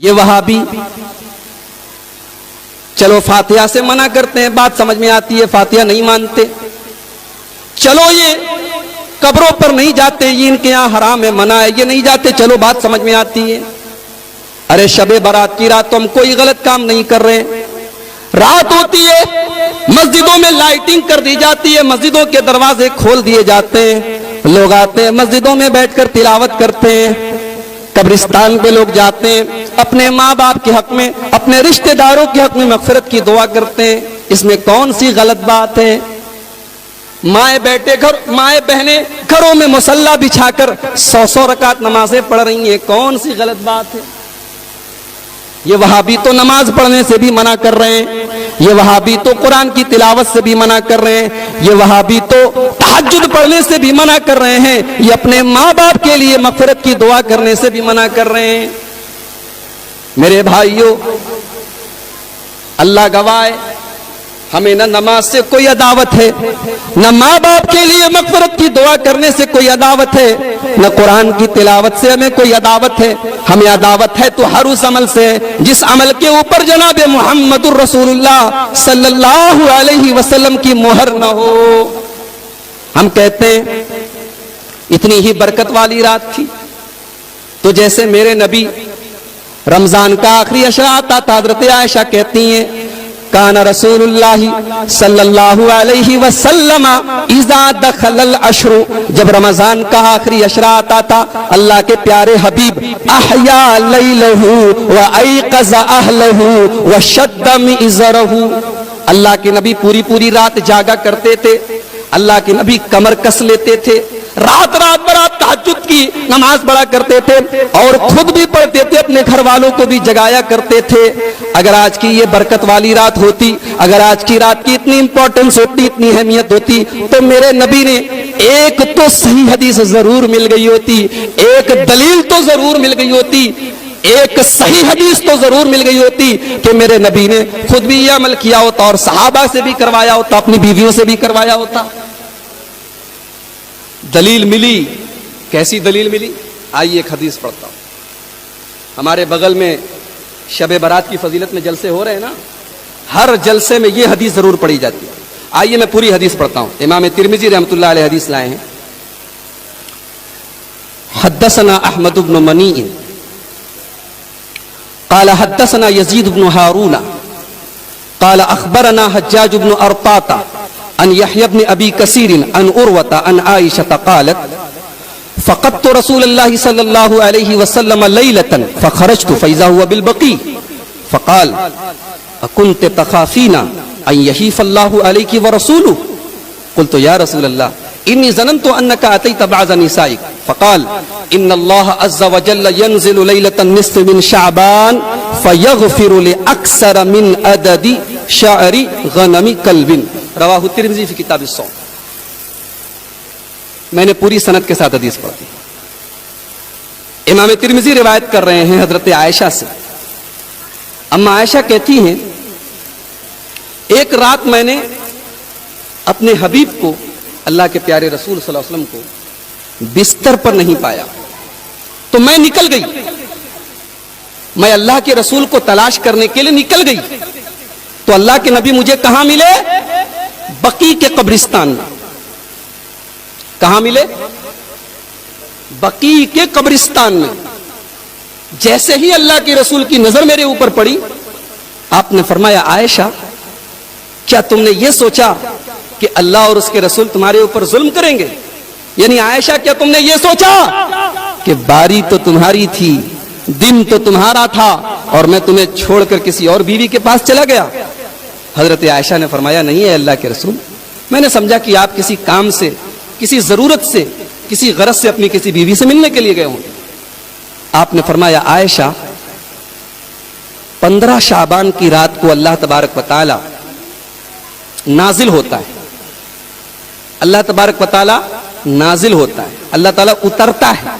یہ وہابی چلو فاتحہ سے منع کرتے ہیں، بات سمجھ میں آتی ہے، فاتحہ نہیں مانتے. چلو یہ قبروں پر نہیں جاتے، یہ ان کے یہاں حرام ہے، منع ہے، یہ نہیں جاتے، چلو بات سمجھ میں آتی ہے. ارے شب برات کی رات تو ہم کوئی غلط کام نہیں کر رہے. رات ہوتی ہے، مسجدوں میں لائٹنگ کر دی جاتی ہے، مسجدوں کے دروازے کھول دیے جاتے ہیں، لوگ آتے ہیں مسجدوں میں بیٹھ کر تلاوت کرتے ہیں. قبرستان پہ لوگ جاتے ہیں، اپنے ماں باپ کے حق میں، اپنے رشتہ داروں کے حق میں مغفرت کی دعا کرتے ہیں. اس میں کون سی غلط بات ہے؟ مائیں بہنیں گھروں میں مصلی بچھا کر 100 رکعت نمازیں پڑھ رہی ہیں، کون سی غلط بات ہے؟ یہ وہابی تو نماز پڑھنے سے بھی منع کر رہے ہیں، یہ وہابی تو قرآن کی تلاوت سے بھی منع کر رہے ہیں، یہ وہابی تو تہجد پڑھنے سے بھی منع کر رہے ہیں، یہ اپنے ماں باپ کے لیے مغفرت کی دعا کرنے سے بھی منع کر رہے ہیں. میرے بھائیوں، اللہ گواہ ہے، ہمیں نہ نماز سے کوئی عداوت ہے، نہ ماں باپ کے لیے مغفرت کی دعا کرنے سے کوئی عداوت ہے، نہ قرآن کی تلاوت سے ہمیں کوئی عداوت ہے. ہمیں عداوت ہے تو ہر اس عمل سے جس عمل کے اوپر جناب محمد الرسول اللہ صلی اللہ علیہ وسلم کی مہر نہ ہو. ہم کہتے ہیں اتنی ہی برکت والی رات تھی تو جیسے میرے نبی رمضان کا آخری عشرہ آتا تھا، حضرت عائشہ کہتی ہیں کان رسول اللہ صلی اللہ علیہ وسلم اذا دخل العشر، جب رمضان کا آخری عشرہ آتا تھا اللہ کے پیارے حبیب احیا لیلہ وایقظ اہلہ وشد مئزرہ، اللہ کے نبی پوری رات جاگا کرتے تھے، اللہ کے نبی کمر کس لیتے تھے، رات برات تہجد کی نماز پڑھا کرتے تھے اور خود بھی پڑھتے تھے، اپنے گھر والوں کو بھی جگایا کرتے تھے. اگر آج کی یہ برکت والی رات ہوتی، اگر آج کی رات کی اتنی امپورٹنس ہوتی، اتنی اہمیت ہوتی، تو میرے نبی نے ایک تو صحیح حدیث ضرور مل گئی ہوتی، ایک دلیل تو ضرور مل گئی ہوتی، ایک صحیح حدیث تو ضرور مل گئی ہوتی کہ میرے نبی نے خود بھی یہ عمل کیا ہوتا اور صحابہ سے بھی کروایا ہوتا، اپنی بیویوں سے بھی کروایا ہوتا. دلیل ملی، کیسی دلیل ملی؟ آئیے ایک حدیث پڑھتا ہوں. ہمارے بغل میں شب برات کی فضیلت میں جلسے ہو رہے ہیں نا، ہر جلسے میں یہ حدیث ضرور پڑھی جاتی ہے. آئیے میں پوری حدیث پڑھتا ہوں. امام ترمذی رحمۃ اللہ علیہ حدیث لائے ہیں. حدثنا احمد بن منیع قال حدثنا يزيد بن هارون قال اخبرنا حجاج بن ارطاط عن يحيى بن ابي كثير عن عروة عن عائشة قالت فقدت رسول الله صلى الله عليه وسلم ليلة فخرجت فإذا هو بالبقيع فقال أكنت تخافين أن يحيف الله عليك ورسوله؟ قلت يا رسول الله إني ظننت أنك أتيت بعض نسائك. فقال إن الله عز وجل ينزل ليلة النصف من شعبان فيغفر لأكثر من عدد شعر غنم كلب. رواہ الترمذی فی کتاب الصوم. میں نے پوری سند کے ساتھ حدیث پڑھی. امام ترمذی روایت کر رہے ہیں حضرت عائشہ سے. اما عائشہ کہتی ہیں ایک رات میں نے اپنے حبیب کو، اللہ کے پیارے رسول صلی اللہ علیہ وسلم کو بستر پر نہیں پایا تو میں نکل گئی، میں اللہ کے رسول کو تلاش کرنے کے لیے نکل گئی تو اللہ کے نبی مجھے کہاں ملے؟ بقیع کے قبرستان میں. کہاں ملے؟ بقیع کے قبرستان میں. جیسے ہی اللہ کے رسول کی نظر میرے اوپر پڑی، آپ نے فرمایا عائشہ کیا تم نے یہ سوچا کہ اللہ اور اس کے رسول تمہارے اوپر ظلم کریں گے؟ یعنی عائشہ کیا تم نے یہ سوچا کہ باری تو تمہاری تھی، دن تو تمہارا تھا اور میں تمہیں چھوڑ کر کسی اور بیوی کے پاس چلا گیا؟ حضرت عائشہ نے فرمایا نہیں ہے اللہ کے رسول، میں نے سمجھا کہ آپ کسی کام سے، کسی ضرورت سے، کسی غرض سے اپنی کسی بیوی سے ملنے کے لیے گئے ہوں. آپ نے فرمایا عائشہ 15 شعبان کی رات کو اللہ تبارک و تعالی نازل ہوتا ہے، اللہ تبارک و تعالی نازل ہوتا ہے، اللہ تعالیٰ اترتا ہے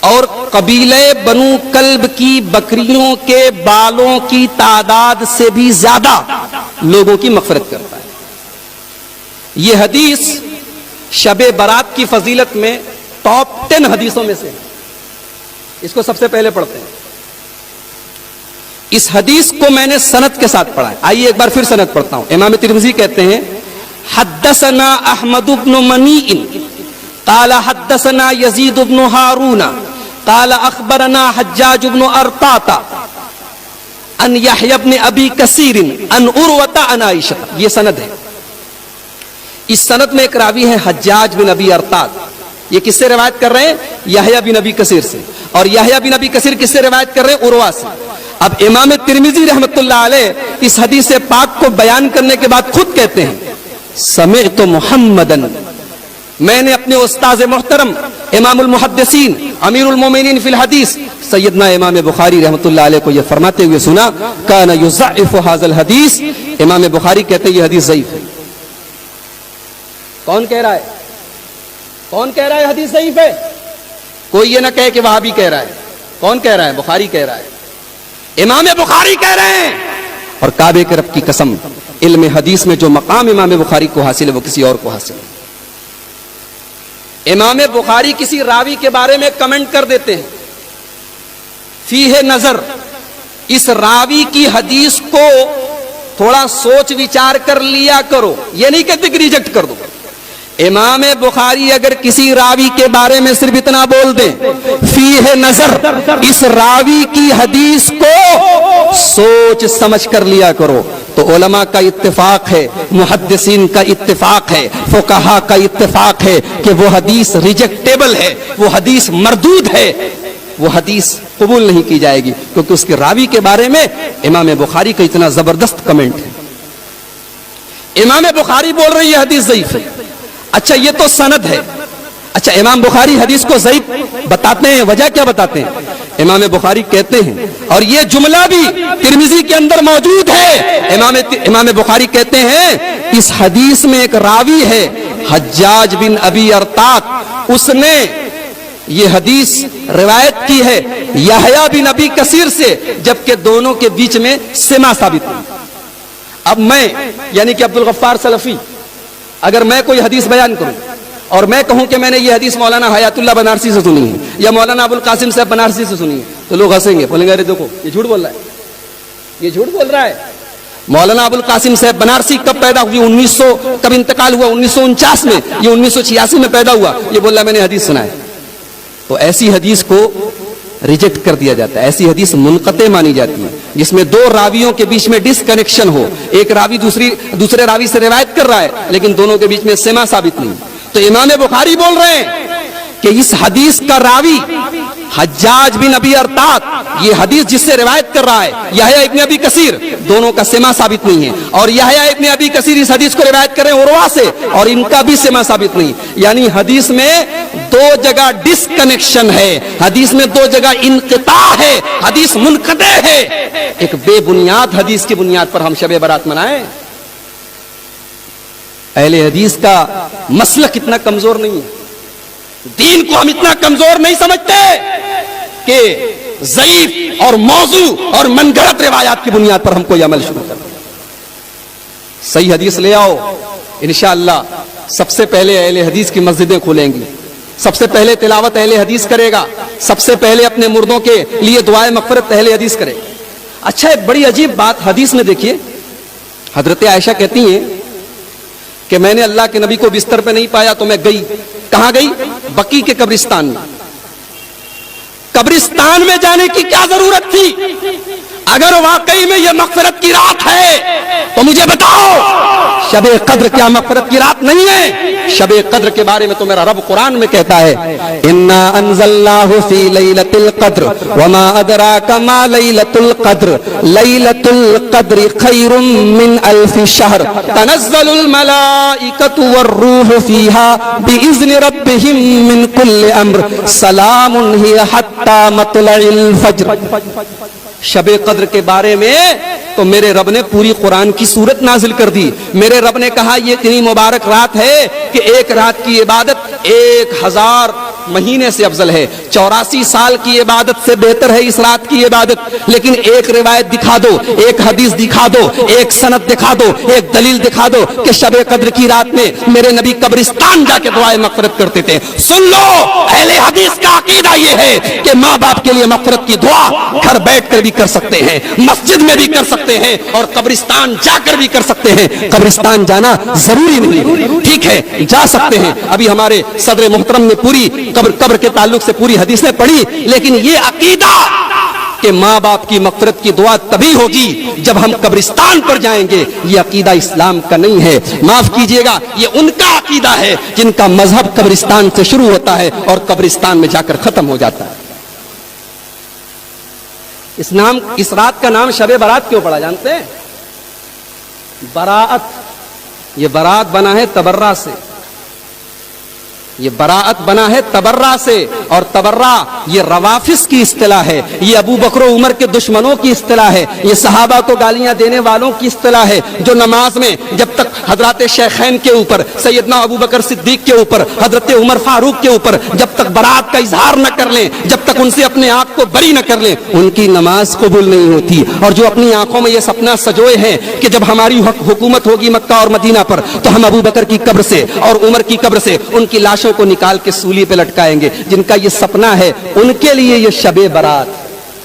اور قبیلہ بنو کلب کی بکریوں کے بالوں کی تعداد سے بھی زیادہ لوگوں کی مغفرت کرتا ہے. یہ حدیث شب برات کی فضیلت میں ٹاپ 10 حدیثوں میں سے. اس کو سب سے پہلے پڑھتے ہیں. اس حدیث کو میں نے سند کے ساتھ پڑھا ہے. آئیے ایک بار پھر سند پڑھتا ہوں. امام ترمذی کہتے ہیں حدثنا احمد بن منیع قال حدثنا یزید بن ہارون قال اخبرنا حجاج بن ارطاط ان یحیی بن ابی کثیر ان عروۃ عن عائشہ. یہ سند ہے. اس سند میں ایک راوی ہے حجاج بن ابی ارطاط. یہ کس سے روایت کر رہے ہیں؟ یحییٰ بن ابی کثیر سے. اور یحییٰ بن ابی کثیر کس سے روایت کر رہے ہیں؟ عروہ سے. اب امام ترمذی رحمۃ اللہ علیہ اس حدیث پاک کو بیان کرنے کے بعد خود کہتے ہیں سمعت محمدن، میں نے اپنے استاذ محترم امام المحدثین امیر المومنین فی الحدیث سیدنا امام بخاری رحمۃ اللہ علیہ کو یہ فرماتے ہوئے سنا کان یضعف ھذا الحدیث. امام بخاری کہتے ہیں یہ حدیث ضعیف ہے. کون کہہ رہا ہے؟ کون کہہ رہا ہے حدیث ضعیف ہے؟ کوئی یہ نہ کہے کہ وہابی کہہ رہا ہے. کون کہہ رہا ہے؟ بخاری کہہ رہا ہے. امام بخاری کہہ رہے ہیں. اور کعبے کے رب کی قسم، علم حدیث میں جو مقام امام بخاری کو حاصل ہے وہ کسی اور کو حاصل ہے. امام بخاری کسی راوی کے بارے میں کمنٹ کر دیتے ہیں فیہ نظر، اس راوی کی حدیث کو تھوڑا سوچ وچار کر لیا کرو. یہ نہیں کہتے کہ ریجیکٹ کر دو. امام بخاری اگر کسی راوی کے بارے میں صرف اتنا بول دیں فیہ نظر، اس راوی کی حدیث کو سوچ سمجھ کر لیا کرو، تو علماء کا اتفاق ہے، محدثین کا اتفاق ہے، فقہاء کا اتفاق ہے کہ وہ حدیث ریجیکٹیبل ہے، وہ حدیث مردود ہے، وہ حدیث قبول نہیں کی جائے گی، کیونکہ اس کے راوی کے بارے میں امام بخاری کا اتنا زبردست کمنٹ ہے. امام بخاری بول رہے ہیں یہ حدیث ضعیف ہے. اچھا یہ تو سند ہے. اچھا امام بخاری حدیث کو ضعیف بتاتے ہیں، وجہ کیا بتاتے ہیں؟ امام بخاری کہتے ہیں، اور یہ جملہ بھی ترمذی کے اندر موجود ہے، امام بخاری کہتے ہیں اس حدیث میں ایک راوی ہے حجاج بن ابی ارطاط، اس نے یہ حدیث روایت کی ہے یحییٰ بن ابی کثیر سے، جبکہ دونوں کے بیچ میں سما ثابت ہے. اب میں یعنی کہ عبدالغفار سلفی اگر میں کوئی حدیث بیان کروں اور میں کہوں کہ میں نے یہ حدیث مولانا حیات اللہ بنارسی سے سنی ہے یا مولانا ابو القاسم صاحب بنارسی سے سنی ہے، تو لوگ ہنسیں گے، بولیں گے ارے دیکھو یہ جھوٹ بول رہا ہے، یہ جھوٹ بول رہا ہے. مولانا ابو القاسم صاحب بنارسی کب پیدا ہوئی؟ 1900 کب انتقال ہوا؟ 1949 میں. یہ 1986 میں پیدا ہوا. یہ بول رہا میں نے حدیث سنا ہے. تو ایسی حدیث کو ریجیکٹ کر دیا جاتا ہے. ایسی حدیث منقطع مانی جاتی ہے جس میں دو راویوں کے بیچ میں ڈس کنیکشن ہو، ایک راوی دوسرے راوی سے روایت کر رہا ہے لیکن دونوں کے بیچ میں سما ثابت نہیں. تو امام بخاری بول رہے ہیں کہ اس حدیث کا راوی حجاج بن ابی ارطاط، یہ حدیث جس سے روایت کر رہا ہے یحییٰ ابن ابی کثیر، دونوں کا سما ثابت نہیں ہے. اور یحییٰ ابن ابی کثیر اس حدیث کو روایت کر رہے ہیں عروہ سے، اور ان کا بھی سما ثابت نہیں. یعنی حدیث میں دو جگہ ڈس کنیکشن ہے، حدیث میں دو جگہ انقطاع ہے، حدیث منقطع ہے. ایک بے بنیاد حدیث کی بنیاد پر ہم شب برات منائیں؟ اہل حدیث کا مسلک اتنا کمزور نہیں ہے، دین کو ہم اتنا کمزور نہیں سمجھتے کہ ضعیف اور موضوع اور من گھڑت روایات کی بنیاد پر ہم کوئی عمل شروع کریں. صحیح حدیث لے آؤ، انشاءاللہ سب سے پہلے اہل حدیث کی مسجدیں کھولیں گی، سب سے پہلے تلاوت اہل حدیث کرے گا، سب سے پہلے اپنے مردوں کے لیے دعائے مغفرت اہل حدیث کرے. اچھا ایک بڑی عجیب بات حدیث میں دیکھیے، حضرت عائشہ کہتی ہیں کہ میں نے اللہ کے نبی کو بستر پہ نہیں پایا تو میں گئی. کہاں گئی؟ بقیع کے قبرستان میں. قبرستان میں جانے کی کیا ضرورت تھی؟ اگر واقعی میں یہ مغفرت کی رات ہے تو مجھے بتاؤ. شب قدر کیا مغفرت کی رات نہیں ہے؟ شب قدر کے بارے میں تو میرا رب قرآن میں کہتا ہے انا انزلناہ فی لیلۃ القدر وما ادراک ما لیلۃ القدر لیلۃ القدر خیر من الف شہر تنزل الملائکۃ والروح فیہا باذن ربہم من کل امر سلام ہی حتی مطلع الفجر. شب قدر کے بارے میں تو میرے رب نے پوری قرآن کی سورت نازل کر دی. میرے رب نے کہا یہ اتنی مبارک رات ہے کہ ایک رات کی عبادت 1000 مہینے سے افضل ہے, 84 سال کی عبادت سے بہتر ہے اس رات کی عبادت. لیکن ایک روایت دکھا دو, ایک حدیث دکھا دو, ایک سند دکھا دو, ایک دلیل دکھا دو کہ شب قدر کی رات میں میرے نبی قبرستان جا کے دعائیں مغفرت کرتے تھے. سن لو, اہل حدیث کا عقیدہ یہ ہے کہ ماں باپ کے لیے مغفرت کی دعا گھر بیٹھ کر بھی کر سکتے ہیں, مسجد میں بھی کر سکتے ہیں, اور قبرستان جا کر بھی کر سکتے ہیں. قبرستان جانا ضروری نہیں, ٹھیک ہے جا سکتے ہیں. ابھی ہمارے صدر محترم نے پوری قبر کے تعلق سے پوری حدیثیں پڑھی, لیکن یہ عقیدہ کہ ماں باپ کی مغفرت کی دعا تبھی ہوگی جب ہم قبرستان پر جائیں گے, یہ عقیدہ اسلام کا نہیں ہے. معاف کیجئے گا, یہ ان کا عقیدہ ہے جن کا مذہب قبرستان سے شروع ہوتا ہے اور قبرستان میں جا کر ختم ہو جاتا ہے. اس رات کا نام شب برات کیوں پڑا جانتے ہیں؟ براءت, یہ براءت بنا ہے تبرہ سے, یہ براءت بنا ہے تبرہ سے, اور تبرہ یہ روافض کی اصطلاح ہے, یہ ابو بکر و عمر کے دشمنوں کی اصطلاح ہے, یہ صحابہ کو گالیاں دینے والوں کی اصطلاح ہے, جو نماز میں جب تک حضرات شیخین کے اوپر, سیدنا ابو بکر صدیق کے اوپر, حضرت عمر فاروق کے اوپر جب تک براءت کا اظہار نہ کر لیں, جب تک ان سے اپنے آپ کو بری نہ کر لیں, ان کی نماز قبول نہیں ہوتی. اور جو اپنی آنکھوں میں یہ سپنا سجوئے ہیں کہ جب ہماری حکومت ہوگی مکہ اور مدینہ پر تو ہم ابو بکر کی قبر سے اور عمر کی قبر سے ان کی لاشوں کو نکال کے سولی پہ لٹکائیں گے, جن کا یہ سپنا ہے ان کے لیے یہ شب برات